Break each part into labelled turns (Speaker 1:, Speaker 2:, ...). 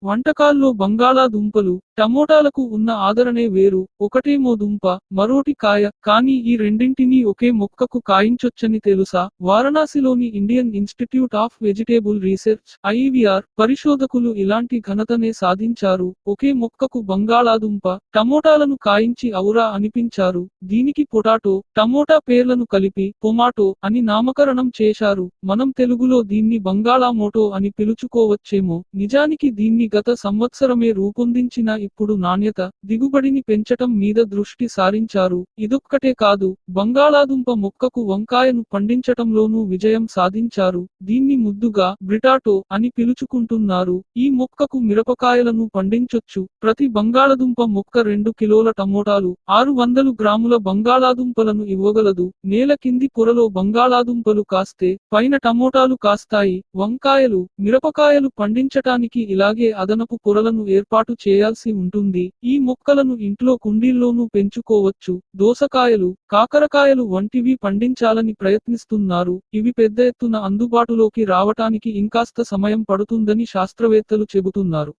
Speaker 1: వంటకాల్లో బంగాళాదుంపలు, టమోటాలకు ఉన్న ఆదరణే వేరు. ఒకటేమో దుంప, మరోటి కాయ, కానీ ఈ రెండింటినీ ఒకే మొక్కకు కాయించొచ్చని తెలుసా? వారణాసిలోని Indian Institute of Vegetable Research (IVR) పరిశోధకులు ఇలాంటి ఘనతనే సాధించారు. ఒకే మొక్కకు బంగాళాదుంప, టమోటాలను కాయించి ఔరా అనిపించారు. దీనికి పొటాటో, టమోటా పేర్లను కలిపి పొమాటో అని నామకరణం చేశారు. మనం తెలుగులో దీన్ని బంగాళామోటో అని పిలుచుకోవచ్చేమో. నిజానికి దీన్ని గత సంవత్సరమే రూపొందించిన ఇప్పుడు నాణ్యత, దిగుబడిని పెంచటం మీద దృష్టి సారించారు. ఇదొక్కటే కాదు, బంగాళాదుంప మొక్కకు వంకాయను పండించటంలోనూ విజయం సాధించారు. దీన్ని ముద్దుగా బ్రిటాటో అని పిలుచుకుంటున్నారు. ఈ మొక్కకు మిరపకాయలను పండించొచ్చు. ప్రతి బంగాళదుంప మొక్క 2 కిలోల టమోటాలు, 600 గ్రాముల బంగాళాదుంపలను ఇవ్వగలదు. నేల కింది పొరలో బంగాళాదుంపలు కాస్తే పైన టమోటాలు కాస్తాయి. వంకాయలు, మిరపకాయలు పండించటానికి ఇలాగే అదనపు పొరలను ఏర్పాటు చేయాల్సి ఉంటుంది. ఈ మొక్కలను ఇంట్లో కుండీల్లోనూ పెంచుకోవచ్చు. దోసకాయలు, కాకరకాయలు వంటివి పండించాలని ప్రయత్నిస్తున్నారు. ఇవి పెద్ద ఎత్తున అందుబాటులోకి రావటానికి ఇంకాస్త సమయం పడుతుందని శాస్త్రవేత్తలు చెబుతున్నారు.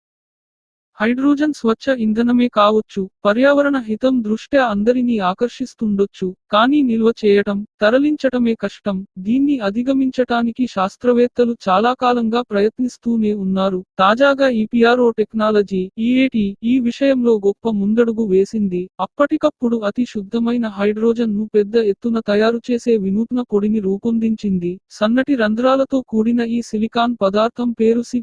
Speaker 1: హైడ్రోజన్ స్వచ్ఛ ఇంధనమే కావచ్చు. పర్యావరణ హితం దృష్ట్యా అందరినీ ఆకర్షిస్తుండొచ్చు. కానీ నిల్వ చేయటం, తరలించటమే కష్టం. దీన్ని అధిగమించటానికి శాస్త్రవేత్తలు చాలా కాలంగా ప్రయత్నిస్తూనే ఉన్నారు. తాజాగా ఈపీఆర్ఓ టెక్నాలజీ (ఈఏటీ) ఈ విషయంలో గొప్ప ముందడుగు వేసింది. అప్పటికప్పుడు అతి శుద్ధమైన హైడ్రోజన్ ను పెద్ద ఎత్తున తయారు చేసే వినూత్న పొడిని రూపొందించింది. సన్నటి రంధ్రాలతో కూడిన ఈ సిలికాన్ పదార్థం పేరు సి+.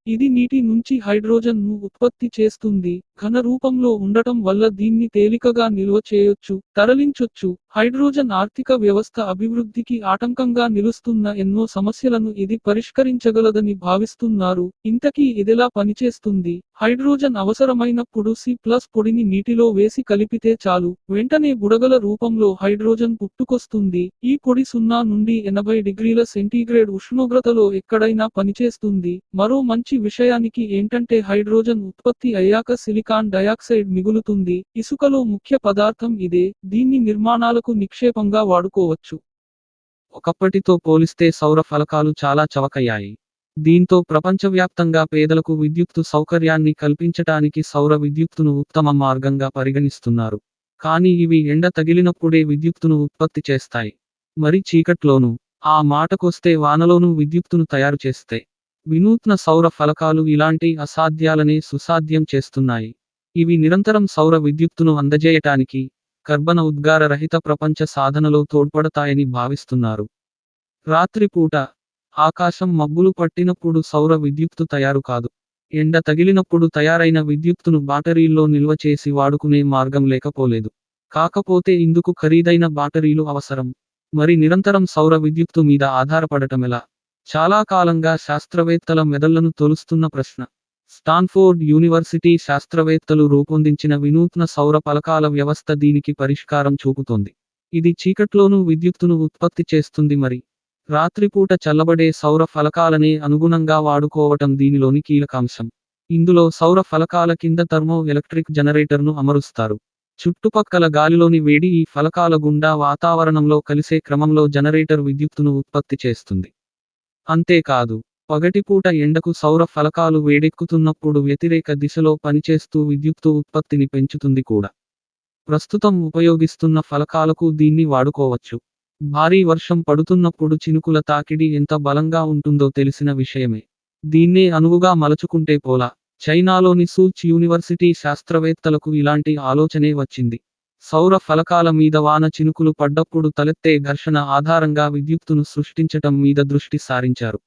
Speaker 1: ఇది నీటి నుంచి హైడ్రోజన్ ను ఉత్పత్తి చేస్తుంది. ఘన రూపంలో ఉండటం వల్ల దీన్ని తేలికగా నిల్వ చేయొచ్చు, తరలించొచ్చు. హైడ్రోజన్ ఆర్థిక వ్యవస్థ అభివృద్ధికి ఆటంకంగా నిలుస్తున్న ఎన్నో సమస్యలను ఇది పరిష్కరించగలదని భావిస్తున్నారు. ఇంతకీ ఇదెలా పనిచేస్తుంది? హైడ్రోజన్ అవసరమైనప్పుడు సి+ పొడిని నీటిలో వేసి కలిపితే చాలు. వెంటనే బుడగల రూపంలో హైడ్రోజన్ పుట్టుకొస్తుంది. ఈ పొడి 0 నుండి 80 డిగ్రీల సెంటీగ్రేడ్ ఉష్ణోగ్రతలో ఎక్కడైనా పనిచేస్తుంది. మరో మంచి విషయానికి ఏంటంటే హైడ్రోజన్ ఉత్పత్తి అయ్యాక సిలికాన్ డయాక్సైడ్ మిగులుతుంది. ఇసుకలో ముఖ్య పదార్థం ఇదే. దీన్ని నిర్మాణాలకు నిక్షేపంగా వాడుకోవచ్చు. ఒకప్పటితో పోలిస్తే సౌర ఫలకాలు చాలా చవకయ్యాయి. దీంతో ప్రపంచవ్యాప్తంగా పేదలకు విద్యుత్తు సౌకర్యాన్ని కల్పించటానికి సౌర విద్యుత్తును ఉత్తమ మార్గంగా పరిగణిస్తున్నారు. కానీ ఇవి ఎండ తగిలినప్పుడే విద్యుత్తును ఉత్పత్తి చేస్తాయి. మరి చీకట్లోనూ? ఆ మాటకొస్తే వానలోనూ విద్యుత్తును తయారు చేస్తే. వినూత్న సౌర ఫలకాలు ఇలాంటి అసాధ్యాలనే సుసాధ్యం చేస్తున్నాయి. ఇవి నిరంతరం సౌర విద్యుత్తును అందజేయటానికి, కర్బన ఉద్గార రహిత ప్రపంచ సాధనలో తోడ్పడతాయని భావిస్తున్నారు. రాత్రిపూట ఆకాశం మబ్బులు పట్టినప్పుడు సౌర విద్యుత్తు తయారు కాదు. ఎండ తగిలినప్పుడు తయారైన విద్యుత్తును బ్యాటరీల్లో నిల్వ చేసి వాడుకునే మార్గం లేకపోలేదు. కాకపోతే ఇందుకు ఖరీదైన బ్యాటరీలు అవసరం. మరి నిరంతరం సౌర విద్యుత్తు మీద ఆధారపడటమెలా? చాలా కాలంగా శాస్త్రవేత్తల మెదళ్లను తొలుస్తున్న ప్రశ్న. స్టాన్ఫోర్డ్ యూనివర్సిటీ శాస్త్రవేత్తలు రూపొందించిన వినూత్న సౌర ఫలకాల వ్యవస్థ దీనికి పరిష్కారం చూపుతోంది. ఇది చీకట్లోనూ విద్యుత్తును ఉత్పత్తి చేస్తుంది. మరి రాత్రిపూట చల్లబడే సౌర ఫలకాలనే అనుగుణంగా వాడుకోవటం దీనిలోని కీలకాంశం. ఇందులో సౌర ఫలకాల కింద థర్మో ఎలక్ట్రిక్ జనరేటర్ను అమరుస్తారు. చుట్టుపక్కల గాలిలోని వేడి ఈ ఫలకాల గుండా వాతావరణంలో కలిసే క్రమంలో జనరేటర్ విద్యుత్తును ఉత్పత్తి చేస్తుంది. అంతేకాదు, పగటిపూట ఎండకు సౌర ఫలకాలు వేడెక్కుతున్నప్పుడు వ్యతిరేక దిశలో పనిచేస్తూ విద్యుత్తు ఉత్పత్తిని పెంచుతుంది కూడా. ప్రస్తుతం ఉపయోగిస్తున్న ఫలకాలకు దీన్ని వాడుకోవచ్చు. భారీ వర్షం పడుతున్నప్పుడు చినుకుల తాకిడి ఎంత బలంగా ఉంటుందో తెలిసిన విషయమే. దీన్నే అనువుగా మలచుకుంటే పోలా. చైనాలోని సూచ్ యూనివర్సిటీ శాస్త్రవేత్తలకు ఇలాంటి ఆలోచనే వచ్చింది. సౌర ఫలకాల మీద వాన చినుకులు పడ్డప్పుడు తలెత్తే ఘర్షణ ఆధారంగా విద్యుత్తును సృష్టించటం మీద దృష్టి సారించారు.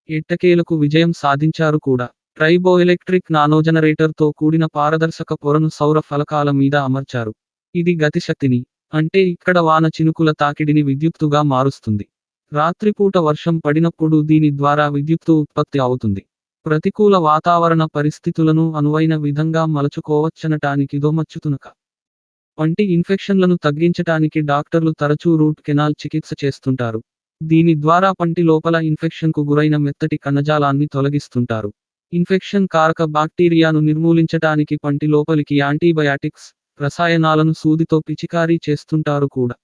Speaker 1: ఎట్టకేలకు విజయం సాధించారు కూడా. ట్రైబోఎలెక్ట్రిక్ నానోజనరేటర్తో కూడిన పారదర్శక పొరను సౌర ఫలకాల మీద అమర్చారు. ఇది గతిశక్తిని, అంటే ఇక్కడ వాన చినుకుల తాకిడిని విద్యుత్తుగా మారుస్తుంది. రాత్రిపూట వర్షం పడినప్పుడు దీని ద్వారా విద్యుత్తు ఉత్పత్తి అవుతుంది. ప్రతికూల వాతావరణ పరిస్థితులను అనువైన విధంగా మలచుకోవచ్చనటానికిదో వంటి ఇన్ఫెక్షన్లను తగ్గించటానికి డాక్టర్లు తరచూ రూట్ కెనాల్ చికిత్స చేస్తుంటారు. దీని ద్వారా పంటి లోపల ఇన్ఫెక్షన్కు గురైన మెత్తటి కణజాలాన్ని తొలగిస్తుంటారు. ఇన్ఫెక్షన్ కారక బాక్టీరియాను నిర్మూలించటానికి పంటి లోపలికి యాంటీబయాటిక్స్, రసాయనాలను సూదితో పిచికారీ చేస్తుంటారు కూడా.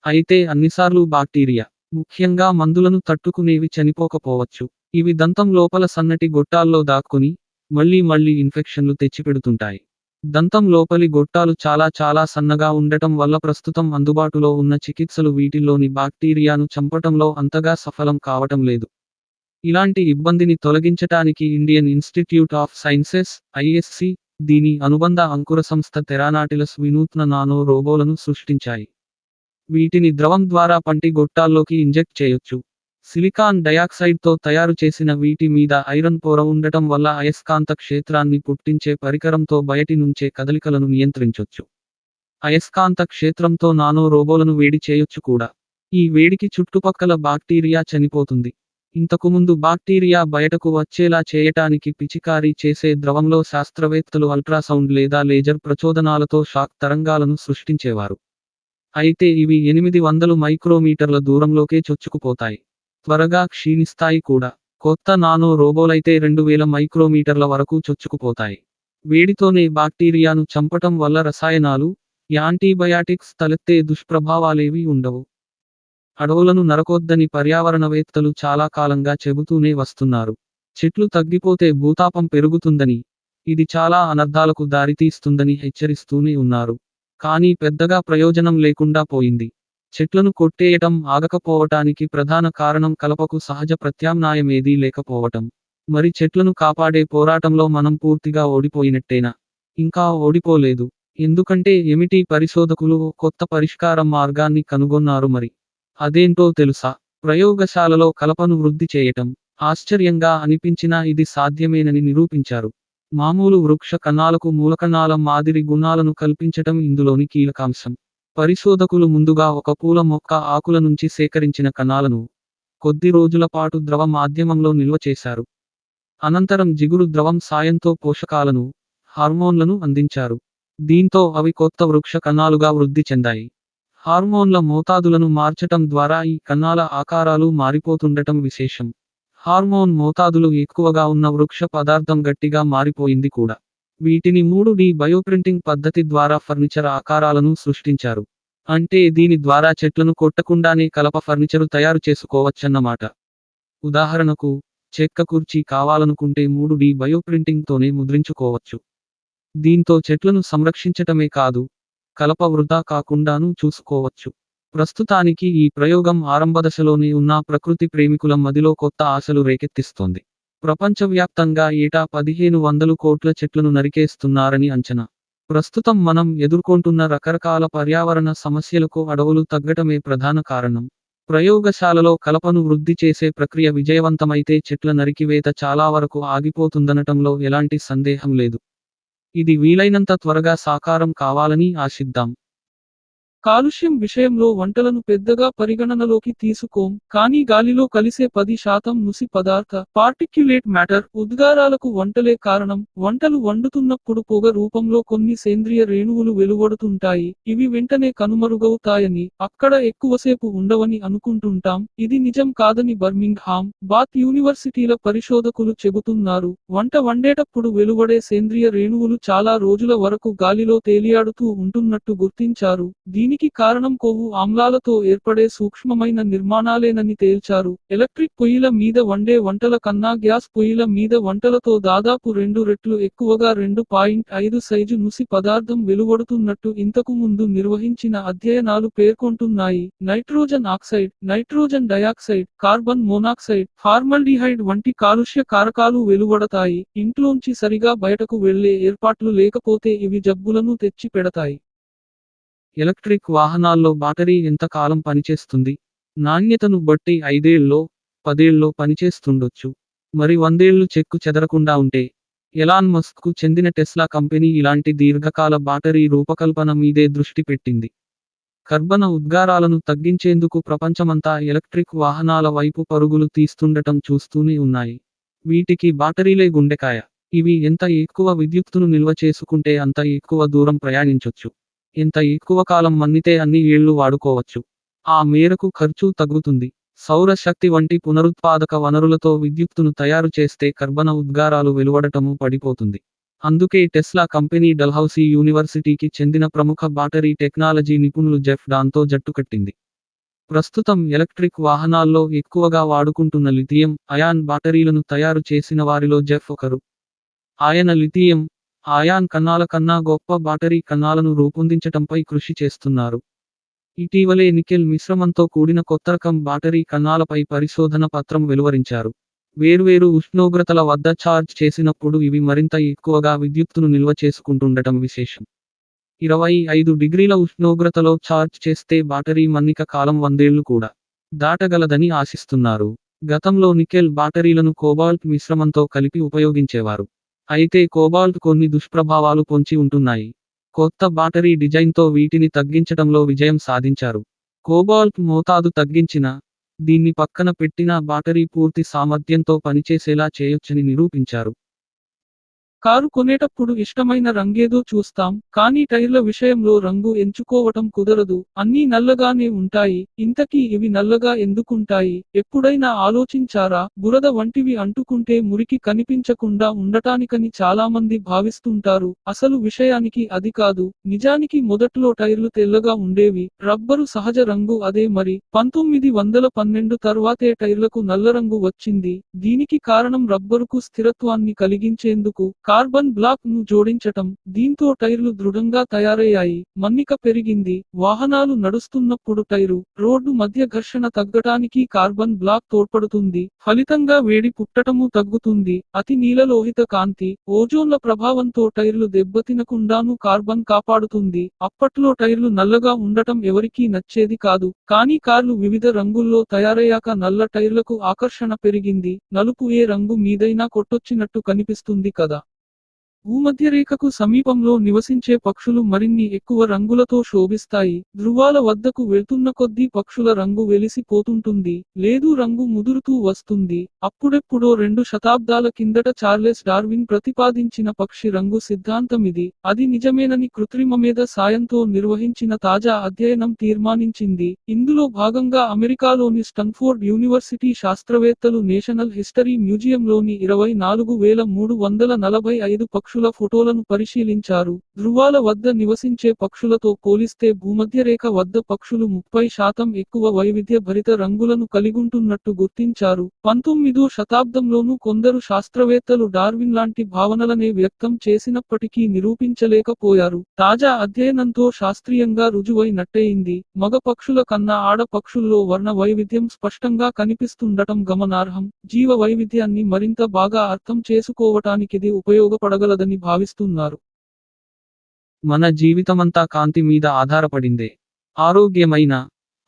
Speaker 1: అయితే అన్నిసార్లు బాక్టీరియా, ముఖ్యంగా మందులను తట్టుకునేవి చనిపోకపోవచ్చు. ఇవి దంతం లోపల సన్నటి గొట్టాల్లో దాక్కుని, మళ్ళీ మళ్ళీ ఇన్ఫెక్షన్లు తెచ్చిపెడుతుంటాయి. దంతం లోపలి గొట్టాలు చాలా సన్నగా ఉండటం వల్ల ప్రస్తుతం అందుబాటులో ఉన్న చికిత్సలు వీటిల్లోని బాక్టీరియాను చంపటంలో అంతగా సఫలం కావటం లేదు. ఇలాంటి ఇబ్బందిని తొలగించటానికి Indian Institute of Sciences (ISC) దీని అనుబంధ అంకుర సంస్థ థెరానాటిలస్ వినూత్న నానో రోబోలను సృష్టించాయి. వీటిని ద్రవం ద్వారా పంటి గొట్టాల్లోకి ఇంజెక్ట్ చేయొచ్చు. సిలికాన్ డయాక్సైడ్తో తయారు చేసిన వీటి మీద ఐరన్ పొర ఉండటం వల్ల అయస్కాంత క్షేత్రాన్ని పుట్టించే పరికరంతో బయటి నుంచే కదలికలను నియంత్రించొచ్చు. అయస్కాంత క్షేత్రంతో నానో రోబోలను వేడి చేయొచ్చు కూడా. ఈ వేడికి చుట్టుపక్కల బాక్టీరియా చనిపోతుంది. ఇంతకుముందు బాక్టీరియా బయటకు వచ్చేలా చేయటానికి పిచికారీ చేసే ద్రవంలో శాస్త్రవేత్తలు అల్ట్రాసౌండ్ లేదా లేజర్ ప్రచోదనాలతో షాక్ తరంగాలను సృష్టించేవారు. అయితే ఇవి 800 మైక్రోమీటర్ల దూరంలోకే చొచ్చుకుపోతాయి. త్వరగా క్షీణిస్తాయి కూడా. కొత్త నానో రోబోలైతే 2000 మైక్రోమీటర్ల వరకు చొచ్చుకుపోతాయి. వేడితోనే బాక్టీరియాను చంపటం వల్ల రసాయనాలు, యాంటీబయాటిక్స్ తలెత్తే దుష్ప్రభావాలేవీ ఉండవు. అడవులను నరకొద్దని పర్యావరణవేత్తలు చాలా కాలంగా చెబుతూనే వస్తున్నారు. చెట్లు తగ్గిపోతే భూతాపం పెరుగుతుందని, ఇది చాలా అనర్థాలకు దారితీస్తుందని హెచ్చరిస్తూనే ఉన్నారు. కానీ పెద్దగా ప్రయోజనం లేకుండా పోయింది. చెట్లను కొట్టేయటం ఆగకపోవటానికి ప్రధాన కారణం కలపకు సహజ ప్రత్యామ్నాయమేదీ లేకపోవటం. మరి చెట్లను కాపాడే పోరాటంలో మనం పూర్తిగా ఓడిపోయినట్టేనా? ఇంకా ఓడిపోలేదు. ఎందుకంటే ఏమిటి పరిశోధకులు ఓ కొత్త పరిష్కార మార్గాన్ని కనుగొన్నారు మరి. అదేంటో తెలుసా? ప్రయోగశాలలో కలపను వృద్ధి చేయటం. ఆశ్చర్యంగా అనిపించినా ఇది సాధ్యమేనని నిరూపించారు. మామూలు వృక్ష కణాలకు మూలకణాల మాదిరి గుణాలను కల్పించటం ఇందులోని కీలకాంశం. పరిశోధకులు ముందుగా ఒక పూల మొక్క ఆకుల నుంచి సేకరించిన కణాలను కొద్ది రోజుల పాటు ద్రవ మాధ్యమంలో నిల్వ చేశారు. అనంతరం జిగురు ద్రవం సాయంతో పోషకాలను, హార్మోన్లను అందించారు. దీంతో అవి కొత్త వృక్ష కణాలుగా వృద్ధి చెందాయి. హార్మోన్ల మోతాదులను మార్చటం ద్వారా ఈ కణాల ఆకారాలు మారిపోతుండటం విశేషం. హార్మోన్ మోతాదులు ఎక్కువగా ఉన్న వృక్ష పదార్థం గట్టిగా మారిపోయింది కూడా. వీటిని 3D బయోప్రింటింగ్ పద్ధతి ద్వారా ఫర్నిచర్ ఆకారాలను సృష్టించారు. అంటే దీని ద్వారా చెట్లను కొట్టకుండానే కలప ఫర్నిచరు తయారు చేసుకోవచ్చన్నమాట. ఉదాహరణకు, చెక్క కుర్చీ కావాలనుకుంటే 3D బయోప్రింటింగ్తోనే ముద్రించుకోవచ్చు. దీంతో చెట్లను సంరక్షించటమే కాదు, కలప వృధా కాకుండానూ చూసుకోవచ్చు. ప్రస్తుతానికి ఈ ప్రయోగం ఆరంభదశలోనే ఉన్నా ప్రకృతి ప్రేమికుల మదిలో కొత్త ఆశలు రేకెత్తిస్తోంది. ప్రపంచవ్యాప్తంగా ఏటా 1500 కోట్ల చెట్లను నరికేస్తున్నారని అంచనా. ప్రస్తుతం మనం ఎదుర్కొంటున్న రకరకాల పర్యావరణ సమస్యలకు అడవులు తగ్గటమే ప్రధాన కారణం. ప్రయోగశాలలో కలపను వృద్ధి చేసే ప్రక్రియ విజయవంతమైతే చెట్ల నరికివేత చాలా వరకు ఆగిపోతుందనటంలో ఎలాంటి సందేహం లేదు. ఇది వీలైనంత త్వరగా సాకారం కావాలని ఆశిద్దాం. కాలుష్యం విషయంలో వంటలను పెద్దగా పరిగణనలోకి తీసుకోం, కానీ గాలిలో కలిసే 10% నుసి పదార్థ పార్టిక్యులేట్ మ్యాటర్ ఉద్గారాలకు వంటలే కారణం. వంటలు వండుతున్నప్పుడు పొగ రూపంలో కొన్ని సేంద్రియ రేణువులు వెలువడుతుంటాయి. ఇవి వెంటనే కనుమరుగవుతాయని, అక్కడ ఎక్కువసేపు ఉండవని అనుకుంటుంటాం. ఇది నిజం కాదని బర్మింగ్హామ్, బాత్ యూనివర్సిటీల పరిశోధకులు చెబుతున్నారు. వంట వండేటప్పుడు వెలువడే సేంద్రియ రేణువులు చాలా రోజుల వరకు గాలిలో తేలియాడుతూ ఉంటున్నట్టు గుర్తించారు. దీనికి కారణం కొవ్వు ఆమ్లాలతో ఏర్పడే సూక్ష్మమైన నిర్మాణాలేనని తేల్చారు. ఎలక్ట్రిక్ పొయ్యిల మీద వండే వంటల కన్నా గ్యాస్ పొయ్యిల మీద వంటలతో దాదాపు 2 రెట్లు ఎక్కువగా 2.5 సైజు నుసి పదార్థం వెలువడుతున్నట్టు ఇంతకు ముందు నిర్వహించిన అధ్యయనాలు పేర్కొంటున్నాయి. Nitrogen oxide, nitrogen dioxide, carbon monoxide, formaldehyde వంటి కాలుష్య కారకాలు వెలువడతాయి. ఇంట్లోంచి సరిగా బయటకు వెళ్లే ఏర్పాట్లు లేకపోతే ఇవి జబ్బులను తెచ్చి పెడతాయి. ఎలక్ట్రిక్ వాహనాల్లో బ్యాటరీ ఎంత కాలం పనిచేస్తుంది? నాణ్యతను బట్టి 5 ఏళ్లో, 10 ఏళ్లో పనిచేస్తుండొచ్చు. మరి 100 ఏళ్లు చెక్కు చెదరకుండా ఉంటే? ఎలాన్ మస్క్కు చెందిన టెస్లా కంపెనీ ఇలాంటి దీర్ఘకాల బ్యాటరీ రూపకల్పన మీదే దృష్టి పెట్టింది. కర్బన ఉద్గారాలను తగ్గించేందుకు ప్రపంచమంతా ఎలక్ట్రిక్ వాహనాల వైపు పరుగులు తీస్తుండటం చూస్తూనే ఉన్నాయి. వీటికి బ్యాటరీలే గుండెకాయ. ఇవి ఎంత ఎక్కువ విద్యుత్తును నిల్వ చేసుకుంటే అంత ఎక్కువ దూరం ప్రయాణించొచ్చు. ఎంత ఎక్కువ కాలం మన్నితే అన్ని ఏళ్లు వాడుకోవచ్చు. ఆ మేరకు ఖర్చు తగ్గుతుంది. సౌర శక్తి వంటి పునరుత్పాదక వనరులతో విద్యుత్తును తయారు చేస్తే కర్బన ఉద్గారాలు వెలువడటము పడిపోతుంది. అందుకే టెస్లా కంపెనీ డల్హౌసీ యూనివర్సిటీకి చెందిన ప్రముఖ బ్యాటరీ టెక్నాలజీ నిపుణులు జెఫ్ డాన్తో జట్టుకట్టింది. ప్రస్తుతం ఎలక్ట్రిక్ వాహనాల్లో ఎక్కువగా వాడుకుంటున్న లిథియం అయాన్ బ్యాటరీలను తయారు చేసిన వారిలో జెఫ్ ఒకరు. ఆయన లిథియం ఆయాన్ కణాల కన్నా గొప్ప బ్యాటరీ కణాలను రూపొందించటంపై కృషి చేస్తున్నారు. ఇటీవలే నికెల్ మిశ్రమంతో కూడిన కొత్త రకం బ్యాటరీ కణాలపై పరిశోధన పత్రం వెలువరించారు. వేర్వేరు ఉష్ణోగ్రతల వద్ద ఛార్జ్ చేసినప్పుడు ఇవి మరింత ఎక్కువగా విద్యుత్తును నిల్వ చేసుకుంటుండటం విశేషం. 25 డిగ్రీల ఉష్ణోగ్రతలో ఛార్జ్ చేస్తే బ్యాటరీ మన్నిక కాలం 100 ఏళ్లు కూడా దాటగలదని ఆశిస్తున్నారు. గతంలో నికెల్ బ్యాటరీలను కోబాల్ట్ మిశ్రమంతో కలిపి ఉపయోగించేవారు. అయితే కోబాల్ట్ కొన్ని దుష్ప్రభావాలు పొంచి ఉంటున్నాయి. కొత్త బ్యాటరీ డిజైన్తో వీటిని తగ్గించటంలో విజయం సాధించారు. కోబాల్ట్ మోతాదు తగ్గించిన దీన్ని పక్కన పెట్టినా బ్యాటరీ పూర్తి సామర్థ్యంతో పనిచేసేలా చేయొచ్చని నిరూపించారు. కారు కొనేటప్పుడు ఇష్టమైన రంగేదో చూస్తాం, కానీ టైర్ల విషయంలో రంగు ఎంచుకోవటం కుదరదు. అన్నీ నల్లగానే ఉంటాయి. ఇంతకీ ఇవి నల్లగా ఎందుకుంటాయి? ఎప్పుడైనా ఆలోచించారా? బురద వంటివి అంటుకుంటే మురికి కనిపించకుండా ఉండటానికని చాలామంది భావిస్తుంటారు. అసలు విషయానికి అది కాదు. నిజానికి మొదట్లో టైర్లు తెల్లగా ఉండేవి. రబ్బరు సహజ రంగు అదే మరి. 1912 తర్వాతే టైర్లకు నల్లరంగు వచ్చింది. దీనికి కారణం రబ్బరుకు స్థిరత్వాన్ని కలిగించేందుకు కార్బన్ బ్లాక్ ను జోడించటం. దీంతో టైర్లు దృఢంగా తయారయ్యాయి. మన్నిక పెరిగింది. వాహనాలు నడుస్తున్నప్పుడు టైరు, రోడ్డు మధ్య ఘర్షణ తగ్గటానికి కార్బన్ బ్లాక్ తోడ్పడుతుంది. ఫలితంగా వేడి పుట్టటము తగ్గుతుంది. అతి నీలలోహిత కాంతి, ఓజోన్ల ప్రభావంతో టైర్లు దెబ్బతినకుండాను కార్బన్ కాపాడుతుంది. అప్పట్లో టైర్లు నల్లగా ఉండటం ఎవరికీ నచ్చేది కాదు. కానీ కార్లు వివిధ రంగుల్లో తయారయ్యాక నల్ల టైర్లకు ఆకర్షణ పెరిగింది. నలుపు ఏ రంగు మీదైనా కొట్టొచ్చినట్టు కనిపిస్తుంది కదా. భూమధ్యరేఖకు సమీపంలో నివసించే పక్షులు మరిన్ని ఎక్కువ రంగులతో శోభిస్తాయి. ధృవాల వద్దకు వెళ్తున్న కొద్దీ పక్షుల రంగు వెలిసిపోతుంటుంది. లేదు రంగు ముదురుతూ వస్తుంది. అప్పుడెప్పుడో 2 శతాబ్దాల కిందట చార్లెస్ డార్విన్ ప్రతిపాదించిన పక్షి రంగు సిద్ధాంతమిది. అది నిజమేనని కృత్రిమమేధ సాయంతో నిర్వహించిన తాజా అధ్యయనం తీర్మానించింది. ఇందులో భాగంగా అమెరికాలోని స్టన్ఫోర్డ్ యూనివర్సిటీ శాస్త్రవేత్తలు నేషనల్ హిస్టరీ మ్యూజియంలోని 24,345 పక్షుల ఫోటోలను పరిశీలించారు. ధృవాల వద్ద నివసించే పక్షులతో పోలిస్తే భూమధ్యరేఖ వద్ద పక్షులు 30% ఎక్కువ వైవిధ్య భరిత రంగులను కలిగుంటున్నట్టు గుర్తించారు. 19వ శతాబ్దంలోనూ కొందరు శాస్త్రవేత్తలు డార్విన్ లాంటి భావనలనే వ్యక్తం చేసినప్పటికీ నిరూపించలేకపోయారు. తాజా అధ్యయనంతో శాస్త్రీయంగా రుజువైనట్టయింది. మగ పక్షుల కన్నా ఆడ పక్షుల్లో వర్ణ వైవిధ్యం స్పష్టంగా కనిపిస్తుండటం గమనార్హం. జీవ వైవిధ్యాన్ని మరింత బాగా అర్థం చేసుకోవటానికిది ఉపయోగపడగలదని భావిస్తున్నారు. మన జీవితమంతా కాంతి మీద ఆధారపడిందే. ఆరోగ్యమైన,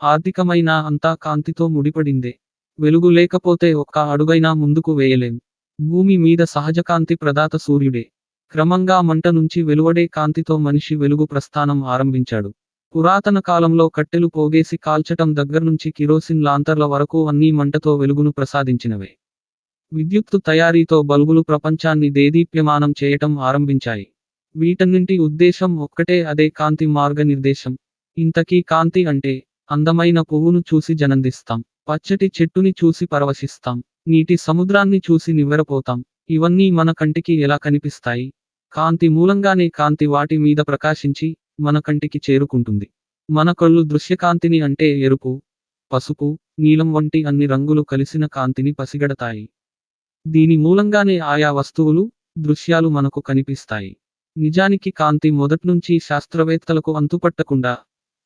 Speaker 1: ఆర్థికమైన అంతా కాంతితో ముడిపడిందే. వెలుగు లేకపోతే ఒక్క అడుగైనా ముందుకు వేయలేం. భూమి మీద సహజ కాంతి ప్రదాత సూర్యుడే. క్రమంగా మంట నుంచి వెలువడే కాంతితో మనిషి వెలుగు ప్రస్థానం ఆరంభించాడు. పురాతన కాలంలో కట్టెలు పోగేసి కాల్చటం దగ్గర్నుంచి కిరోసిన్ లాంతర్ల వరకు అన్నీ మంటతో వెలుగును ప్రసాదించినవే. విద్యుత్తు తయారీతో బల్బులు ప్రపంచాన్ని దేదీప్యమానం చేయటం ఆరంభించాయి. వీటన్నింటి ఉద్దేశం ఒక్కటే, అదే కాంతి మార్గనిర్దేశం. ఇంతకీ కాంతి అంటే? అందమైన పువ్వును చూసి జనందిస్తాం. పచ్చటి చెట్టుని చూసి పరవశిస్తాం. నీటి సముద్రాన్ని చూసి నివ్వెరపోతాం. ఇవన్నీ మన కంటికి ఎలా కనిపిస్తాయి? కాంతి మూలంగానే కాంతి వాటి మీద ప్రకాశించి మన కంటికి చేరుకుంటుంది. మన కళ్ళు దృశ్యకాంతిని అంటే ఎరుపు, పసుపు, నీలం వంటి అన్ని రంగులు కలిసిన కాంతిని పసిగడతాయి. దీని మూలంగానే ఆయా వస్తువులు, దృశ్యాలు మనకు కనిపిస్తాయి. నిజానికి కాంతి మొదట్నుంచి శాస్త్రవేత్తలకు అంతుపట్టకుండా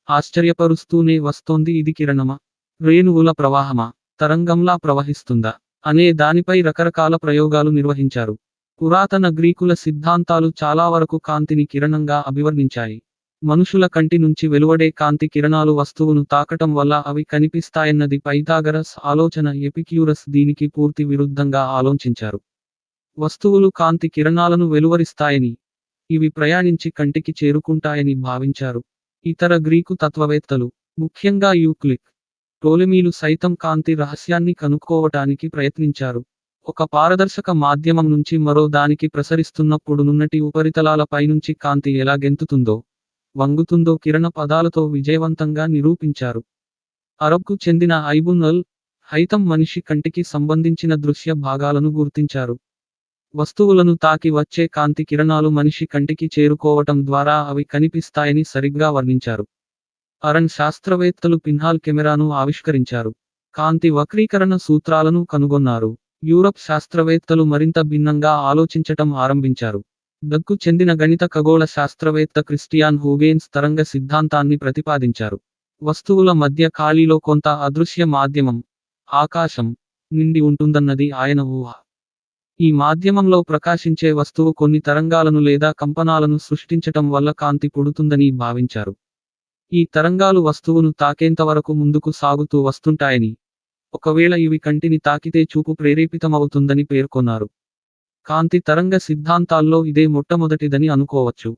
Speaker 1: ఆశ్చర్యపరుస్తూనే వస్తోంది. ఇది కిరణమా, రేణువుల ప్రవాహమా, తరంగంలా ప్రవహిస్తుందా అనే దానిపై రకరకాల ప్రయోగాలు నిర్వహించారు. పురాతన గ్రీకుల సిద్ధాంతాలు చాలా వరకు కాంతిని కిరణంగా అభివర్ణించాయి. మనుషుల కంటి నుంచి వెలువడే కాంతి కిరణాలు వస్తువును తాకటం వల్ల అవి కనిపిస్తాయన్నది పైథాగరస్ ఆలోచన. ఎపిక్యూరస్ దీనికి పూర్తి విరుద్ధంగా ఆలోచించారు. వస్తువులు కాంతి కిరణాలను వెలువరిస్తాయని, ఇవి ప్రయాణించి కంటికి చేరుకుంటాయని భావించారు. ఇతర గ్రీకు తత్వవేత్తలు, ముఖ్యంగా యూక్లిడ్, టోలెమీలు సైతం కాంతి రహస్యాన్ని కనుక్కోవటానికి ప్రయత్నించారు. ఒక పారదర్శక మాధ్యమం నుంచి మరో దానికి ప్రసరిస్తున్నప్పుడు నున్నటి ఉపరితలాల పైనుంచి కాంతి ఎలా గెంతుతుందో, వంగుతుందో కిరణ పదాలతో విజయవంతంగా నిరూపించారు. అరబ్కు చెందిన ఐబున్ అల్ హైతం మనిషి కంటికి సంబంధించిన దృశ్య భాగాలను గుర్తించారు. వస్తువులను తాకి వచ్చే కాంతి కిరణాలు మనిషి కంటికి చేరుకోవటం ద్వారా అవి కనిపిస్తాయని సరిగ్గా వర్ణించారు. అరన్ శాస్త్రవేత్తలు పిన్హాల్ కెమెరాను ఆవిష్కరించారు. కాంతి వక్రీకరణ సూత్రాలను కనుగొన్నారు. యూరప్ శాస్త్రవేత్తలు మరింత భిన్నంగా ఆలోచించటం ఆరంభించారు. దగ్గు చెందిన గణిత ఖగోళ శాస్త్రవేత్త క్రిస్టియాన్ హూగేన్స్ తరంగ సిద్ధాంతాన్ని ప్రతిపాదించారు. వస్తువుల మధ్య ఖాళీలో కొంత అదృశ్య మాధ్యమం, ఆకాశం, నిండి ఉంటుందన్నది ఆయన ఊహ. ఈ మాధ్యమంలో ప్రకాశించే వస్తువు కొన్ని తరంగాలను లేదా కంపనాలను సృష్టించటం వల్ల కాంతి పుడుతుందని భావించారు. ఈ తరంగాలు వస్తువును తాకేంతవరకు ముందుకు సాగుతూ వస్తుంటాయని, ఒకవేళ ఇవి కంటిని తాకితే చూపు ప్రేరేపితమవుతుందని పేర్కొన్నారు. కాంతి తరంగ సిద్ధాంతాల్లో ఇదే మొట్టమొదటిదని అనుకోవచ్చు.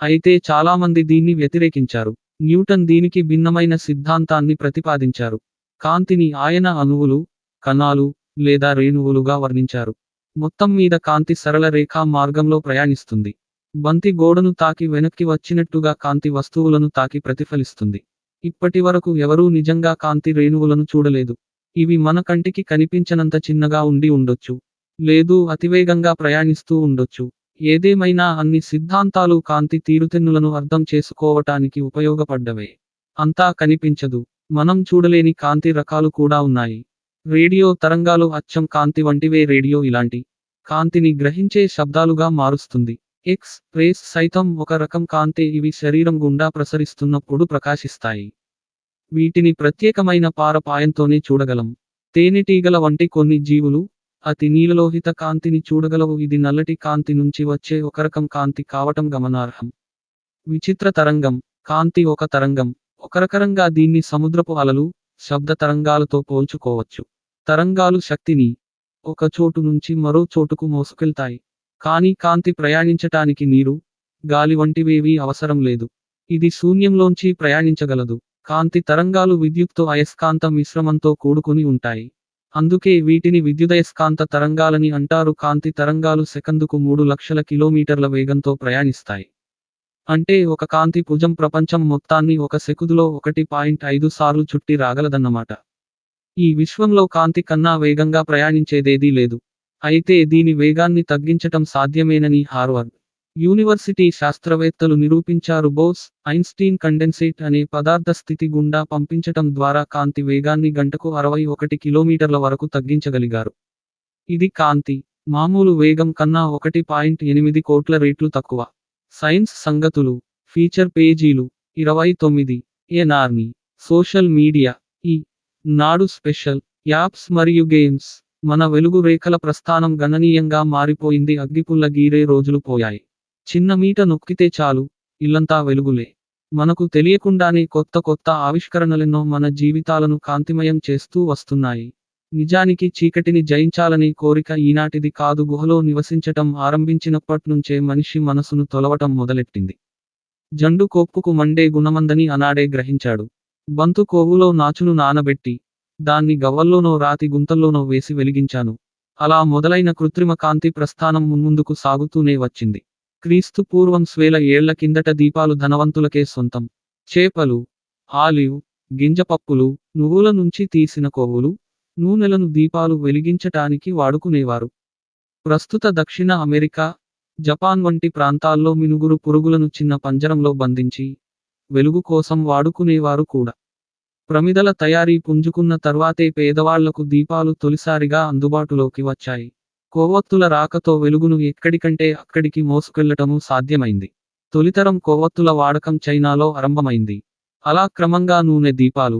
Speaker 1: అయితే చాలామంది దీన్ని వ్యతిరేకించారు. న్యూటన్ దీనికి భిన్నమైన సిద్ధాంతాన్ని ప్రతిపాదించారు. కాంతిని ఆయన అణువులు, కణాలు, లేదా రేణువులుగా వర్ణించారు. మొత్తం మీద కాంతి సరళ రేఖా మార్గంలో ప్రయాణిస్తుంది. బంతి గోడను తాకి వెనక్కి వచ్చినట్టుగా కాంతి వస్తువులను తాకి ప్రతిఫలిస్తుంది. ఇప్పటివరకు ఎవరూ నిజంగా కాంతి రేణువులను చూడలేదు. ఇవి మన కంటికి కనిపించనంత చిన్నగా ఉండి ఉండొచ్చు. లేదు అతివేగంగా ప్రయాణిస్తూ ఉండొచ్చు. ఏదేమైనా అన్ని సిద్ధాంతాలు కాంతి తీరుతెన్నులను అర్థం చేసుకోవటానికి ఉపయోగపడ్డవే. అంతా కనిపించదు. మనం చూడలేని కాంతి రకాలు కూడా ఉన్నాయి. రేడియో తరంగాలు అచ్చం కాంతి వంటివే. రేడియో ఇలాంటి కాంతిని గ్రహించే శబ్దాలుగా మారుస్తుంది. ఎక్స్ రేస్ సైతం ఒక రకం కాంతే. ఇవి శరీరం గుండా ప్రసరిస్తున్నప్పుడు ప్రకాశిస్తాయి. వీటిని ప్రత్యేకమైన పారపాయంతోనే చూడగలం. తేనెటీగల వంటి కొన్ని జీవులు అతి నీలలోహిత కాంతిని చూడగలవు. ఇది నల్లటి కాంతి నుంచి వచ్చే ఒకరకం కాంతి కావటం గమనార్హం. విచిత్ర తరంగం. కాంతి ఒక తరంగం. ఒకరకరంగా దీన్ని సముద్రపు అలలు, శబ్ద తరంగాలతో పోల్చుకోవచ్చు. తరంగాలు శక్తిని ఒక చోటు నుంచి మరో చోటుకు మోసుకెళ్తాయి. కానీ కాంతి ప్రయాణించటానికి నీరు, గాలి వంటివేవీ అవసరం లేదు. ఇది శూన్యంలోంచి ప్రయాణించగలదు. కాంతి తరంగాలు విద్యుత్తు అయస్కాంత మిశ్రమంతో కూడుకుని ఉంటాయి. అందుకే వీటిని విద్యుదయస్కాంత తరంగాలని అంటారు. కాంతి తరంగాలు సెకందుకు 3 లక్షల కిలోమీటర్ల వేగంతో ప్రయాణిస్తాయి. అంటే ఒక కాంతి పుంజం ప్రపంచం మొత్తాన్ని ఒక సెకనులో 1.5 సార్లు చుట్టి రాగలదన్నమాట. ఈ విశ్వంలో కాంతి కన్నా వేగంగా ప్రయాణించేదేదీ లేదు. అయితే దీని వేగాన్ని తగ్గించటం సాధ్యమేనని హార్వర్డ్ యూనివర్సిటీ శాస్త్రవేత్తలు నిరూపించారు. బోస్ ఐన్స్టీన్ కండెన్సేట్ అనే పదార్థ స్థితి గుండా పంపించటం ద్వారా కాంతి వేగాన్ని గంటకు 61 కిలోమీటర్ల వరకు తగ్గించగలిగారు. ఇది కాంతి మామూలు వేగం కన్నా 1.8 కోట్ల రెట్లు తక్కువ. సైన్స్ సంగతులు. ఫీచర్ పేజీలు 29. ఎన్ఆర్ని సోషల్ మీడియా. ఈ నాడు స్పెషల్ యాప్స్ మరియు గేమ్స్. మన వెలుగు రేఖల ప్రస్థానం గణనీయంగా మారిపోయింది. అగ్గిపుల్ల గీరే రోజులు పోయాయి. చిన్న మీట నొక్కితే చాలు, ఇల్లంతా వెలుగులే. మనకు తెలియకుండానే కొత్త కొత్త ఆవిష్కరణలెన్నో మన జీవితాలను కాంతిమయం చేస్తూ వస్తున్నాయి. నిజానికి చీకటిని జయించాలనే కోరిక ఈనాటిది కాదు. గుహలో నివసించటం ఆరంభించినప్పట్నుంచే మనిషి మనసును తొలవటం మొదలెట్టింది. జండు కొప్పుకు మండే గుణమందని అనాడే గ్రహించాడు. బంతు కొవ్వులో నాచును నానబెట్టి, దాన్ని గవ్వల్లోనో రాతి గుంతల్లోనో వేసి వెలిగించాను. అలా మొదలైన కృత్రిమ కాంతి ప్రస్థానం మున్ముందుకు సాగుతూనే వచ్చింది. క్రీస్తు పూర్వం 1000 ఏళ్ల కిందట దీపాలు ధనవంతులకే సొంతం. చేపలు, ఆలివ్ గింజపప్పులు, నువ్వుల నుంచి తీసిన కొవ్వులు, నూనెలను దీపాలు వెలిగించటానికి వాడుకునేవారు. ప్రస్తుత దక్షిణ అమెరికా, జపాన్ వంటి ప్రాంతాల్లో మినుగురు పురుగులను చిన్న పంజరంలో బంధించి వెలుగు కోసం వాడుకునేవారు కూడా. ప్రమిదల తయారీ పుంజుకున్న తర్వాతే పేదవాళ్లకు దీపాలు తొలిసారిగా అందుబాటులోకి వచ్చాయి. కొవ్వొత్తుల రాకతో వెలుగును ఎక్కడికంటే అక్కడికి మోసుకెళ్లటము సాధ్యమైంది. తొలితరం కొవ్వొత్తుల వాడకం చైనాలో ఆరంభమైంది. అలా క్రమంగా నూనె దీపాలు,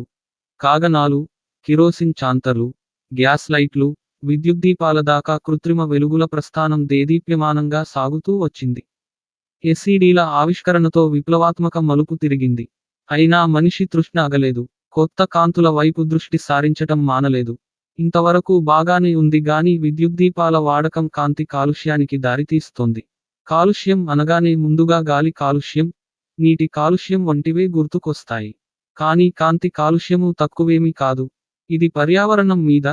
Speaker 1: కాగనాలు, కిరోసిన్ చాంతర్లు, గ్యాస్ లైట్లు, విద్యుద్దీపాల దాకా కృత్రిమ వెలుగుల ప్రస్థానం దేదీప్యమానంగా సాగుతూ వచ్చింది. ఎస్ఈడీల ఆవిష్కరణతో విప్లవాత్మక మలుపు తిరిగింది. అయినా మనిషి తృష్ణ అగలేదు. కొత్త కాంతుల వైపు దృష్టి సారించటం మానలేదు. ఇంతవరకు బాగానే ఉంది గాని విద్యుద్దీపాల వాడకం కాంతి కాలుష్యానికి దారితీస్తోంది. కాలుష్యం అనగానే ముందుగా గాలి కాలుష్యం, నీటి కాలుష్యం వంటివే గుర్తుకొస్తాయి. కానీ కాంతి కాలుష్యము తక్కువేమీ కాదు. ఇది పర్యావరణం మీద,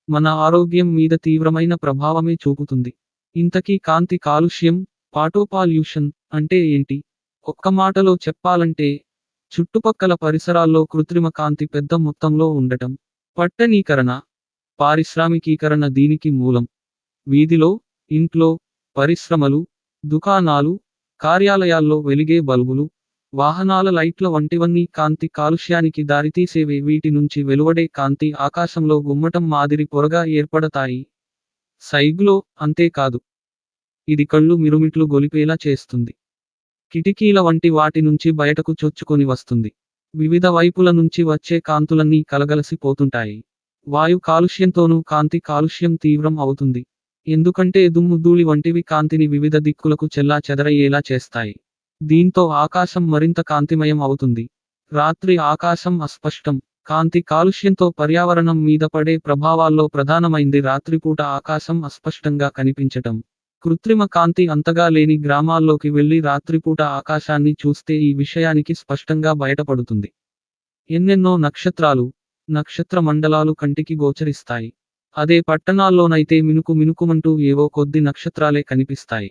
Speaker 1: మన ఆరోగ్యం మీద తీవ్రమైన ప్రభావమే చూపుతుంది. ఇంతకీ కాంతి కాలుష్యం, ఫోటోపాల్యూషన్ అంటే ఏంటి? ఒక్క మాటలో చెప్పాలంటే, చుట్టుపక్కల పరిసరాల్లో కృత్రిమ కాంతి పెద్ద మొత్తంలో ఉండటం. పట్టణీకరణ, పారిశ్రామికీకరణ దీనికి మూలం. వీధిలో, ఇంట్లో, పరిశ్రమలు, దుకాణాలు, కార్యాలయాల్లో వెలిగే బల్బులు, వాహనాల లైట్ల వంటివన్నీ కాంతి కాలుష్యానికి దారితీసేవే. వీటి నుంచి వెలువడే కాంతి ఆకాశంలో గుమ్మటం మాదిరి పొరగా ఏర్పడతాయి. సైగులో, అంతేకాదు ఇది కళ్ళు మిరుమిట్లు గొలిపేలా చేస్తుంది. కిటికీల వంటి వాటి నుంచి బయటకు చొచ్చుకొని వస్తుంది. వివిధ వైపుల నుంచి వచ్చే కాంతులన్నీ కలగలసిపోతుంటాయి. వాయు కాలుష్యంతోనూ కాంతి కాలుష్యం తీవ్రం అవుతుంది. ఎందుకంటే దుమ్ము ధూళి వంటివి కాంతిని వివిధ దిక్కులకు చెల్లా చెదరయ్యేలా చేస్తాయి. దీంతో ఆకాశం మరింత కాంతిమయం అవుతుంది. రాత్రి ఆకాశం అస్పష్టం. కాంతి కాలుష్యంతో పర్యావరణం మీద పడే ప్రభావాల్లో ప్రధానమైంది రాత్రిపూట ఆకాశం అస్పష్టంగా కనిపించటం. కృత్రిమ కాంతి అంతగా లేని గ్రామాల్లోకి వెళ్లి రాత్రిపూట ఆకాశాన్ని చూస్తే ఈ విషయానికి స్పష్టంగా బయటపడుతుంది. ఎన్నెన్నో నక్షత్రాలు, నక్షత్ర మండలాలు కంటికి గోచరిస్తాయి. అదే పట్టణాల్లోనైతే మినుకు మినుకుమంటూ ఏవో కొద్ది నక్షత్రాలే కనిపిస్తాయి.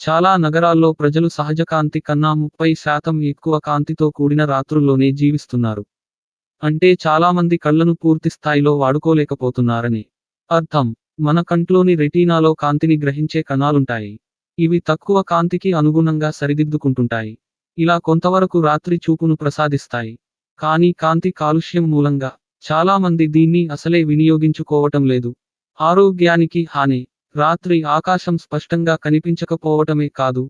Speaker 1: చాలా నగరాల్లో ప్రజలు సహజ కాంతి కన్నా 30% ఎక్కువ కాంతితో కూడిన రాత్రుల్లోనే జీవిస్తున్నారు. అంటే చాలామంది కళ్లను పూర్తి స్థాయిలో వాడుకోలేకపోతున్నారని అర్థం. మన కంట్లోని రెటీనాలో కాంతిని గ్రహించే కణాలుంటాయి. ఇవి తక్కువ కాంతికి అనుగుణంగా సరిదిద్దుకుంటుంటాయి. ఇలా కొంతవరకు రాత్రి చూపును ప్రసాదిస్తాయి. కానీ కాంతి కాలుష్యం మూలంగా చాలామంది దీన్ని అసలే వినియోగించుకోవటం లేదు. ఆరోగ్యానికి హాని. రాత్రి ఆకాశం స్పష్టంగా కనిపించకపోవటమే కాదు,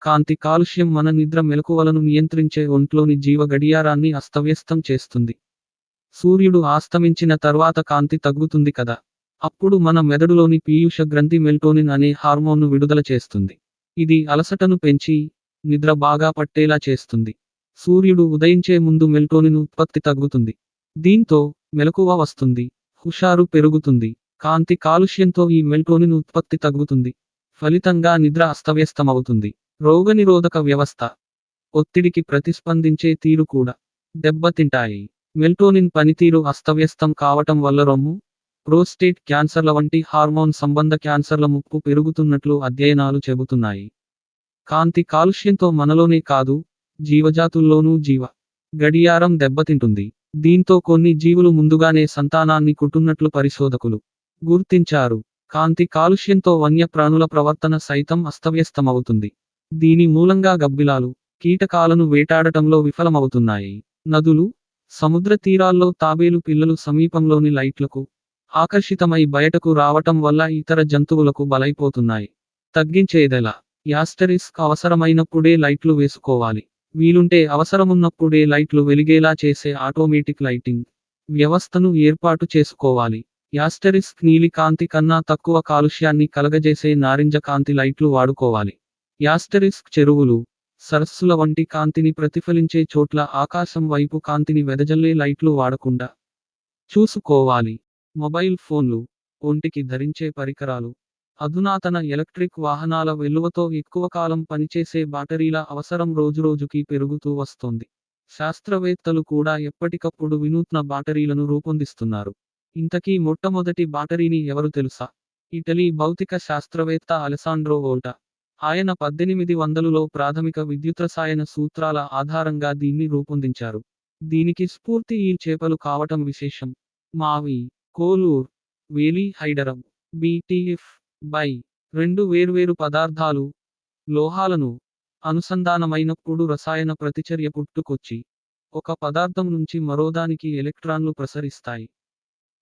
Speaker 1: కాంతి కాలుష్యం మన నిద్ర మెలకువలను నియంత్రించే ఒంట్లోని జీవ గడియారాన్ని అస్తవ్యస్తం చేస్తుంది. సూర్యుడు ఆస్తమించిన తర్వాత కాంతి తగ్గుతుంది కదా. అప్పుడు మన మెదడులోని పీయూష గ్రంథి మెల్టోనిన్ అనే హార్మోన్ను విడుదల చేస్తుంది. ఇది అలసటను పెంచి నిద్ర బాగా పట్టేలా చేస్తుంది. సూర్యుడు ఉదయించే ముందు మెల్టోనిన్ ఉత్పత్తి తగ్గుతుంది. దీంతో మెలకువ వస్తుంది, హుషారు పెరుగుతుంది. కాంతి కాలుష్యంతో ఈ మెల్టోనిన్ ఉత్పత్తి తగ్గుతుంది. ఫలితంగా నిద్ర అస్తవ్యస్తమవుతుంది. రోగనిరోధక వ్యవస్థ, ఒత్తిడికి ప్రతిస్పందించే తీరు కూడా దెబ్బతింటాయి. మెల్టోనిన్ పనితీరు అస్తవ్యస్తం కావటం వల్ల రొమ్ము, ప్రోస్టేట్ క్యాన్సర్ల వంటి హార్మోన్ సంబంధ క్యాన్సర్ల ముప్పు పెరుగుతున్నట్లు అధ్యయనాలు చెబుతున్నాయి. కాంతి కాలుష్యంతో మనలోనే కాదు, జీవజాతుల్లోనూ జీవ గడియారం దెబ్బతింటుంది. దీంతో కొన్ని జీవులు ముందుగానే సంతానాన్ని కుట్టున్నట్లు పరిశోధకులు గుర్తించారు. కాంతి కాలుష్యంతో వన్యప్రాణుల ప్రవర్తన సైతం అస్తవ్యస్తమవుతుంది. దీని మూలంగా గబ్బిలాలు, కీటకాలను వేటాడటంలో విఫలమవుతున్నాయి. నదులు, సముద్ర తీరాల్లో తాబేలు పిల్లలు సమీపంలోని లైట్లకు ఆకర్షితమై బయటకు రావటం వల్ల ఇతర జంతువులకు బలైపోతున్నాయి. తగ్గించేదెలా? అవసరమైనప్పుడే లైట్లు వేసుకోవాలి. వీలుంటే అవసరమున్నప్పుడే లైట్లు వెలిగేలా చేసే ఆటోమేటిక్ లైటింగ్ వ్యవస్థను ఏర్పాటు చేసుకోవాలి. నీలి కాంతి కన్నా తక్కువ కాలుష్యాన్ని కలగజేసే నారింజ కాంతి లైట్లు వాడుకోవాలి. చెరువులు, సరస్సుల వంటి కాంతిని ప్రతిఫలించే చోట్ల ఆకాశం వైపు కాంతిని వెదజల్లే లైట్లు వాడకుండా చూసుకోవాలి. మొబైల్ ఫోన్లు, ఒంటికి ధరించే పరికరాలు, అధునాతన ఎలక్ట్రిక్ వాహనాల వెలువతో ఎక్కువ కాలం పనిచేసే బ్యాటరీల అవసరం రోజురోజుకీ పెరుగుతూ వస్తోంది. శాస్త్రవేత్తలు కూడా ఎప్పటికప్పుడు వినూత్న బ్యాటరీలను రూపొందిస్తున్నారు. ఇంతకీ మొట్టమొదటి బ్యాటరీని ఎవరు తెలుసా? ఇటలీ భౌతిక శాస్త్రవేత్త అలెసాండ్రో వోల్టా. ఆయన 1800లో ప్రాథమిక విద్యుద్రసాయన సూత్రాల ఆధారంగా దీన్ని రూపొందించారు. దీనికి స్ఫూర్తి ఈ చేపలు కావటం విశేషం. మావి, కోలూర్, వేలి హైడరబ్, BTF బై రెండు వేర్వేరు పదార్థాలు, లోహాలను అనుసంధానమైనప్పుడు రసాయన ప్రతిచర్య పుట్టుకొచ్చి ఒక పదార్థం నుంచి మరోదానికి ఎలక్ట్రాన్లు ప్రసరిస్తాయి.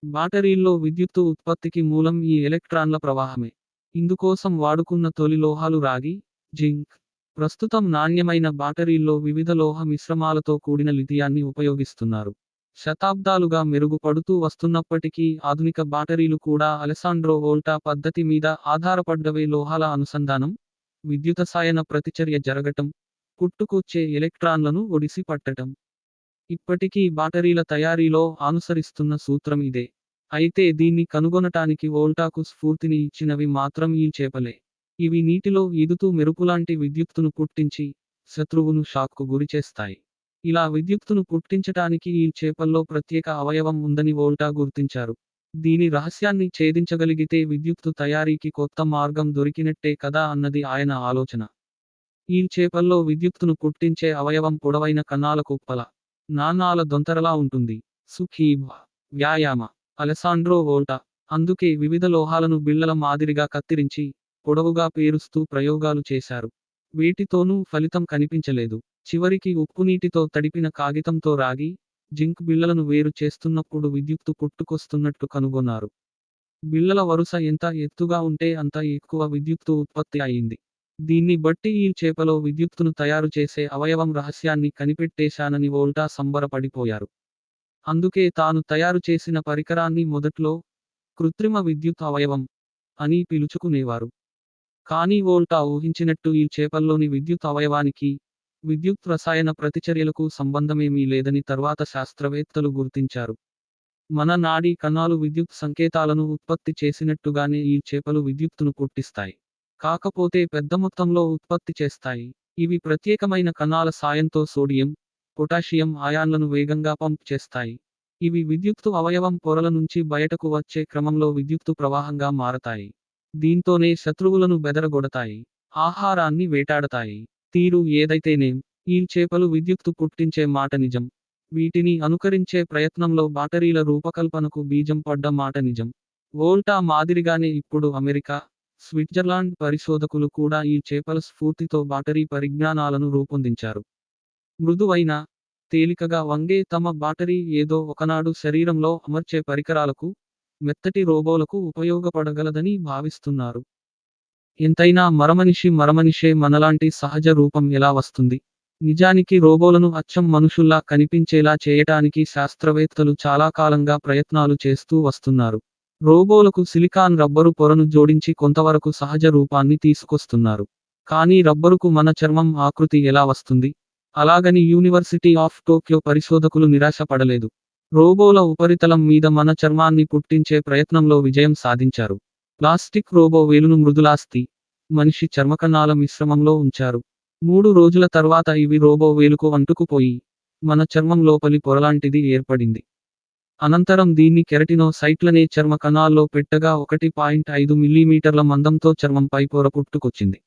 Speaker 1: బ్యాటరీల్లో విద్యుత్తు ఉత్పత్తికి మూలం ఈ ఎలక్ట్రాన్ల ప్రవాహమే. ఇందుకోసం వాడుకున్న తొలి లోహాలు రాగి, జింక్. ప్రస్తుతం నాణ్యమైన బ్యాటరీల్లో వివిధ లోహ మిశ్రమాలతో కూడిన లిథియాన్ని ఉపయోగిస్తున్నారు. శతాబ్దాలుగా మెరుగుపడుతూ వస్తున్నప్పటికీ ఆధునిక బ్యాటరీలు కూడా అలెసాండ్రో వోల్టా పద్ధతి మీద ఆధారపడ్డవే. లోహాల అనుసంధానం, విద్యుదసాయన ప్రతిచర్య జరగటం, పుట్టుకొచ్చే ఎలక్ట్రాన్లను ఒడిసి పట్టటం. ఇప్పటికీ బ్యాటరీల తయారీలో అనుసరిస్తున్న సూత్రం ఇదే. అయితే దీన్ని కనుగొనటానికి వోల్టాకు స్ఫూర్తిని ఇచ్చినవి మాత్రం ఈ చేపలే. ఇవి నీటిలో ఈదుతూ మెరుపులాంటి విద్యుత్తును పుట్టించి శత్రువును షాక్కు గురిచేస్తాయి. ఇలా విద్యుత్తును పుట్టించటానికి ఈ చేపల్లో ప్రత్యేక అవయవం ఉందని వోల్టా గుర్తించారు. దీని రహస్యాన్ని ఛేదించగలిగితే విద్యుత్తు తయారీకి కొత్త మార్గం దొరికినట్టే కదా అన్నది ఆయన ఆలోచన. ఈ చేపల్లో విద్యుత్తును పుట్టించే అవయవం పొడవైన కణాల కుప్పల, నాణాల దొంతరలా ఉంటుంది. సుఖీభ వ్యాయామ అలెసాండ్రో వోల్టా అందుకే వివిధ లోహాలను బిళ్ళల మాదిరిగా కత్తిరించి పొడవుగా పేరుస్తూ ప్రయోగాలు చేశారు. వీటితోనూ ఫలితం కనిపించలేదు. చివరికి ఉప్పునీటితో తడిపిన కాగితంతో రాగి, జింక్ బిళ్ళలను వేరు చేస్తున్నప్పుడు విద్యుత్తు పుట్టుకొస్తున్నట్టు కనుగొన్నారు. బిళ్ళల వరుస ఎంత ఎత్తుగా ఉంటే అంత ఎక్కువ విద్యుత్తు ఉత్పత్తి అయింది. దీన్ని బట్టి ఈ చేపలో విద్యుత్తును తయారు చేసే అవయవం రహస్యాన్ని కనిపెట్టేశానని వోల్టా సంబరపడిపోయారు. అందుకే తాను తయారు చేసిన పరికరాన్ని మొదట్లో కృత్రిమ విద్యుత్ అవయవం అని పిలుచుకునేవారు. కానీ వోల్టా ఊహించినట్టు ఈ చేపల్లోని విద్యుత్ అవయవానికి విద్యుత్ రసాయన ప్రతిచర్యలకు సంబంధమేమీ లేదని తర్వాత శాస్త్రవేత్తలు గుర్తించారు. మన నాడీ కణాలు విద్యుత్ సంకేతాలను ఉత్పత్తి చేసినట్టుగానే ఈ చేపలు విద్యుత్తును పుట్టిస్తాయి. కాకపోతే పెద్ద మొత్తంలో ఉత్పత్తి చేస్తాయి. ఇవి ప్రత్యేకమైన కణాల సాయంతో సోడియం, పొటాషియం అయాన్లను వేగంగా పంప్ చేస్తాయి. ఇవి విద్యుత్తు అవయవం పొరల నుంచి బయటకు వచ్చే క్రమంలో విద్యుత్తు ప్రవాహంగా మారతాయి. దీంతోనే శత్రువులను బెదరగొడతాయి. ఆహారాన్ని వేటాడతాయి. తీరు ఏదైతేనేం, ఈ చేపలు విద్యుత్తు పుట్టించే మాట నిజం. వీటిని అనుకరించే ప్రయత్నంలో బ్యాటరీల రూపకల్పనకు బీజం పడ్డ మాట నిజం. వోల్టా మాదిరిగానే ఇప్పుడు అమెరికా, స్విట్జర్లాండ్ పరిశోధకులు కూడా ఈ చేపల స్ఫూర్తితో బ్యాటరీ పరిజ్ఞానాలను రూపొందించారు. మృదువైన, తేలికగా వంగే తమ బ్యాటరీ ఏదో ఒకనాడు శరీరంలో అమర్చే పరికరాలకు, మెత్తటి రోబోలకు ఉపయోగపడగలదని భావిస్తున్నారు. ఎంతైనా మరమనిషే మనలాంటి సహజ రూపం ఎలా వస్తుంది? నిజానికి రోబోలను అచ్చం మనుషుల్లా కనిపించేలా చేయటానికి శాస్త్రవేత్తలు చాలా కాలంగా ప్రయత్నాలు చేస్తూ వస్తున్నారు. రోబోలకు సిలికాన్ రబ్బరు పొరను జోడించి కొంతవరకు సహజ రూపాన్ని తీసుకొస్తున్నారు. కానీ రబ్బరుకు మన చర్మం ఆకృతి ఎలా వస్తుంది? అలాగని యూనివర్సిటీ ఆఫ్ టోక్యో పరిశోధకులు నిరాశ పడలేదు. రోబోల ఉపరితలం మీద మన చర్మాన్ని పుట్టించే ప్రయత్నంలో విజయం సాధించారు. ప్లాస్టిక్ రోబో వేలును మృదులాస్థి, మనిషి చర్మకణాల మిశ్రమంలో ఉంచారు. 3 రోజుల తర్వాత ఇవి రోబో వేలుకు అంటుకుపోయి, మన చర్మం లోపలి పొరలాంటిది ఏర్పడింది. అనంతరం దీన్ని కెరటినోసైట్లనే చర్మ కణాల్లో పెట్టగా 1.5 మిల్లీమీటర్ల మందంతో చర్మంపై పొర పుట్టుకొచ్చింది.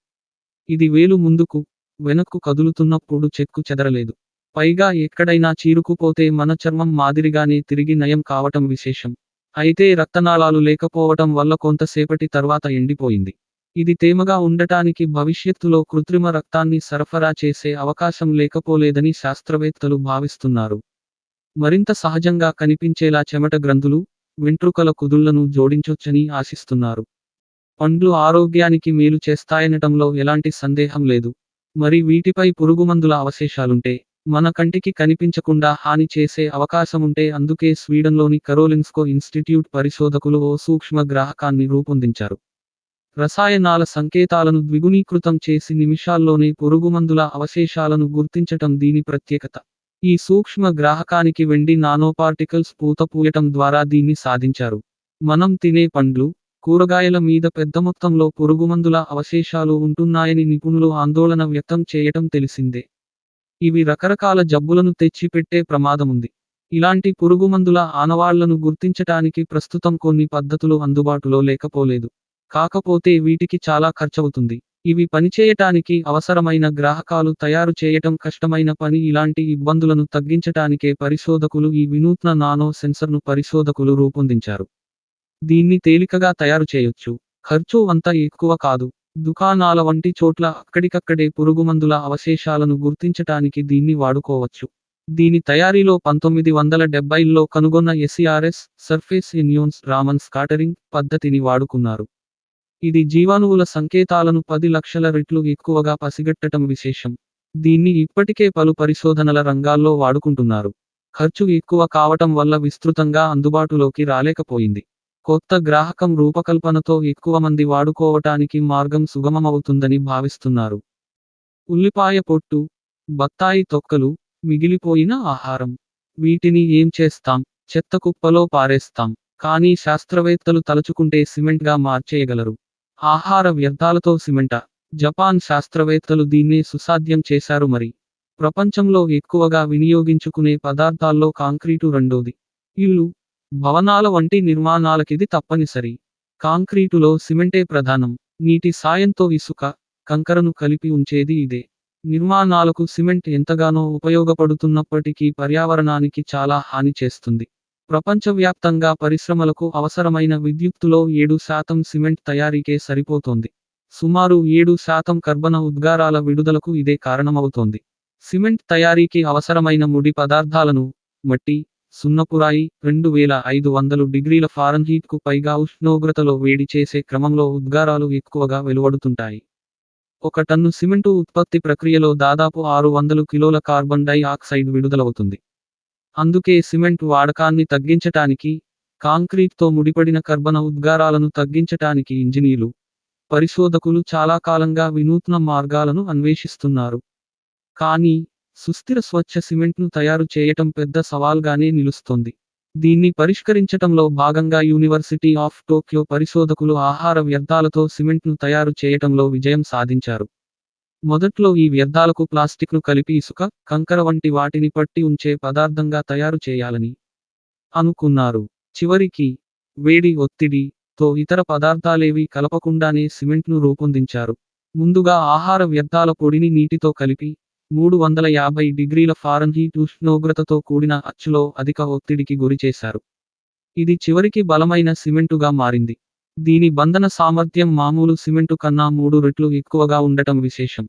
Speaker 1: ఇది వేలు ముందుకు, వెనక్కు కదులుతున్నప్పుడు చెక్కు చెదరలేదు. పైగా ఎక్కడైనా చీరుకుపోతే మన చర్మం మాదిరిగానే తిరిగి నయం కావటం విశేషం. అయితే రక్తనాళాలు లేకపోవటం వల్ల కొంతసేపటి తర్వాత ఎండిపోయింది. ఇది తేమగా ఉండటానికి భవిష్యత్తులో కృత్రిమ రక్తాన్ని సరఫరా చేసే అవకాశం లేకపోలేదని శాస్త్రవేత్తలు భావిస్తున్నారు. మరింత సహజంగా కనిపించేలా చెమట గ్రంథులు, వెంట్రుకల కుదుళ్లను జోడించొచ్చని ఆశిస్తున్నారు. పండ్లు ఆరోగ్యానికి మేలు చేస్తాయనటంలో ఎలాంటి సందేహం లేదు. మరి వీటిపై పురుగుమందుల అవశేషాలుంటే, మన కంటికి కనిపించకుండా హాని చేసే అవకాశముంటే అందుకే స్వీడన్లోని కరోలిన్స్కో ఇన్స్టిట్యూట్ పరిశోధకులు ఓ సూక్ష్మ గ్రాహకాన్ని రూపొందించారు. రసాయనాల సంకేతాలను ద్విగుణీకృతం చేసి నిమిషాల్లోనే పురుగుమందుల అవశేషాలను గుర్తించటం దీని ప్రత్యేకత. ఈ సూక్ష్మ గ్రాహకానికి వెండి నానోపార్టికల్స్ పూత పూయటం ద్వారా దీన్ని సాధించారు. మనం తినే పండ్లు, కూరగాయల మీద పెద్ద మొత్తంలో పురుగుమందుల అవశేషాలు ఉంటున్నాయని నిపుణులు ఆందోళన వ్యక్తం చేయటం తెలిసిందే. ఇవి రకరకాల జబ్బులను తెచ్చిపెట్టే ప్రమాదముంది. ఇలాంటి పురుగుమందుల ఆనవాళ్లను గుర్తించటానికి ప్రస్తుతం కొన్ని పద్ధతులు అందుబాటులో లేకపోలేదు. కాకపోతే వీటికి చాలా ఖర్చవుతుంది. ఇవి పనిచేయటానికి అవసరమైన గ్రాహకాలు తయారు చేయటం కష్టమైన పని. ఇలాంటి ఇబ్బందులను తగ్గించటానికే పరిశోధకులు ఈ వినూత్న నానో సెన్సర్ను పరిశోధకులు రూపొందించారు. దీన్ని తేలికగా తయారు చేయొచ్చు. ఖర్చు అంత ఎక్కువ కాదు. దుకాణాల వంటి చోట్ల అక్కడికక్కడే పురుగుమందుల అవశేషాలను గుర్తించటానికి దీన్ని వాడుకోవచ్చు. దీని తయారీలో 1970ల్లో కనుగొన్న ఎస్ఈఆర్ఎస్, సర్ఫేస్ ఇమ్యూన్స్ రామన్ స్కాటరింగ్ పద్ధతిని వాడుకున్నారు. ఇది జీవాణువుల సంకేతాలను 10 లక్షల రెట్లు ఎక్కువగా పసిగట్టటం విశేషం. దీన్ని ఇప్పటికే పలు పరిశోధనల రంగాల్లో వాడుకుంటున్నారు. ఖర్చు ఎక్కువ కావటం వల్ల విస్తృతంగా అందుబాటులోకి రాలేకపోయింది. కొత్త గ్రాహకం రూపకల్పనతో ఎక్కువ మంది వాడుకోవటానికి మార్గం సుగమమవుతుందని భావిస్తున్నారు. ఉల్లిపాయ పొట్టు, బత్తాయి తొక్కలు, మిగిలిపోయిన ఆహారం. వీటిని ఏం చేస్తాం? చెత్త కుప్పలో పారేస్తాం. కానీ శాస్త్రవేత్తలు తలుచుకుంటే సిమెంట్గా మార్చేయగలరు. ఆహార వ్యర్థాలతో సిమెంటా? జపాన్ శాస్త్రవేత్తలు దీన్నే సుసాధ్యం చేశారు మరి. ప్రపంచంలో ఎక్కువగా వినియోగించుకునే పదార్థాల్లో కాంక్రీటు రెండోది. ఇల్లు, భవనాల వంటి నిర్మాణాలకిది తప్పనిసరి. కాంక్రీటులో సిమెంటే ప్రధానం. నీటి సాయంతో ఇసుక, కంకరను కలిపి ఉంచేది ఇదే. నిర్మాణాలకు సిమెంట్ ఎంతగానో ఉపయోగపడుతున్నప్పటికీ పర్యావరణానికి చాలా హాని చేస్తుంది. ప్రపంచవ్యాప్తంగా పరిశ్రమలకు అవసరమైన విద్యుత్తులో 7% సిమెంట్ తయారీకే సరిపోతోంది. సుమారు 7% కర్బన ఉద్గారాల విడుదలకు ఇదే కారణమవుతోంది. సిమెంట్ తయారీకి అవసరమైన ముడి పదార్థాలను మట్టి, సున్నపురాయి 2500 డిగ్రీల ఫారెన్హీట్కు పైగా ఉష్ణోగ్రతలో వేడి చేసే క్రమంలో ఉద్గారాలు ఎక్కువగా వెలువడుతుంటాయి. 1 టన్ను సిమెంటు ఉత్పత్తి ప్రక్రియలో దాదాపు 600 కిలోల కార్బన్ డై ఆక్సైడ్ విడుదలవుతుంది. అందుకే సిమెంట్ వాడకాన్ని తగ్గించటానికి, కాంక్రీట్తో ముడిపడిన కర్బన ఉద్గారాలను తగ్గించటానికి ఇంజనీర్లు, పరిశోధకులు చాలా కాలంగా వినూత్న మార్గాలను అన్వేషిస్తున్నారు. కానీ, సుస్థిర స్వచ్ఛ సిమెంట్ను తయారు చేయటం పెద్ద సవాల్గానే నిలుస్తోంది. దీన్ని పరిష్కరించటంలో భాగంగా యూనివర్సిటీ ఆఫ్ టోక్యో పరిశోధకులు ఆహార వ్యర్థాలతో సిమెంట్ను తయారు చేయటంలో విజయం సాధించారు. మొదట్లో ఈ వ్యర్థాలకు ప్లాస్టిక్ను కలిపి ఇసుక, కంకర వంటి వాటిని పట్టి ఉంచే పదార్థంగా తయారు చేయాలని అనుకున్నారు. చివరికి, వేడి ఒత్తిడి తో ఇతర పదార్థాలేవీ కలపకుండానే సిమెంట్ను రూపొందించారు. ముందుగా ఆహార వ్యర్థాల పొడిని నీటితో కలిపి, 350 డిగ్రీల ఫారెన్హీట్ ఉష్ణోగ్రతతో కూడిన అచ్చులో అధిక ఒత్తిడికి గురిచేశారు. ఇది చివరికి బలమైన సిమెంటుగా మారింది. దీని బంధన సామర్థ్యం మామూలు సిమెంటు కన్నా 3 రెట్లు ఎక్కువగా ఉండటం విశేషం.